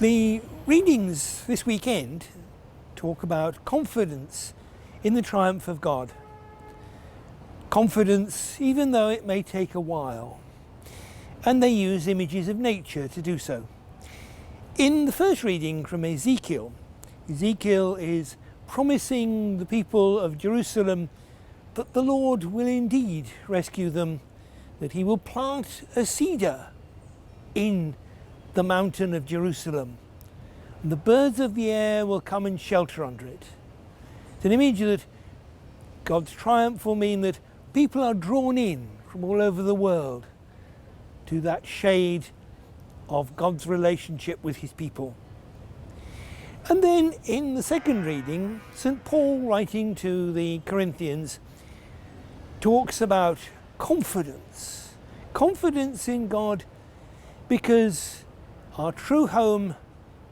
The readings this weekend talk about confidence in the triumph of God. Confidence even though it may take a while. And they use images of nature to do so. In the first reading from Ezekiel, Ezekiel is promising the people of Jerusalem that the Lord will indeed rescue them, that he will plant a cedar in the mountain of Jerusalem, and the birds of the air will come and shelter under it. It's an image that God's triumph will mean that people are drawn in from all over the world to that shade of God's relationship with his people. And then in the second reading, St. Paul, writing to the Corinthians, talks about confidence. Confidence in God, because our true home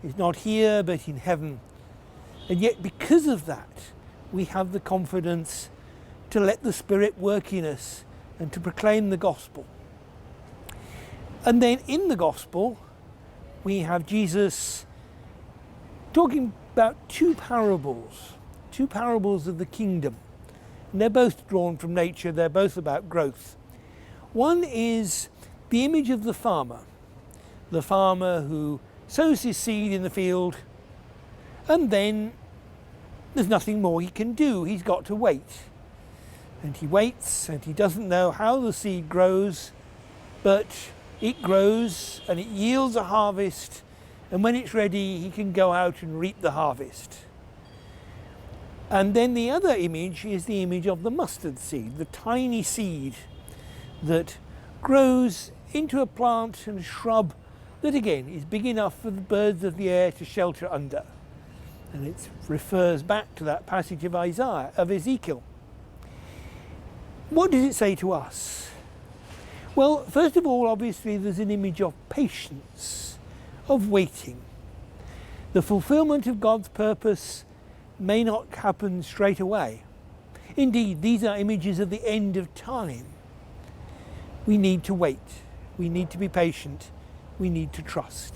is not here but in heaven. And yet because of that, we have the confidence to let the Spirit work in us and to proclaim the gospel. And then in the gospel, we have Jesus talking about two parables of the kingdom. And they're both drawn from nature, they're both about growth. One is the image of the farmer who sows his seed in the field, and then there's nothing more he can do. He's got to wait. And he waits, and he doesn't know how the seed grows, but it grows and it yields a harvest, and when it's ready he can go out and reap the harvest. And then the other image is the image of the mustard seed, the tiny seed that grows into a plant and a shrub that again is big enough for the birds of the air to shelter under. And it refers back to that passage of Ezekiel. What does it say to us? Well, first of all, obviously there's an image of patience, of waiting. The fulfillment of God's purpose may not happen straight away. Indeed, these are images of the end of time. We need to wait. We need to be patient. We need to trust.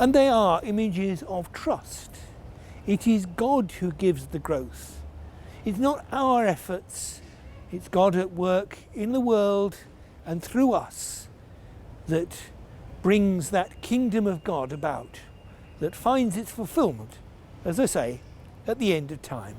And they are images of trust. It is God who gives the growth. It's not our efforts. It's God at work in the world and through us that brings that kingdom of God about, that finds its fulfillment, as I say, at the end of time.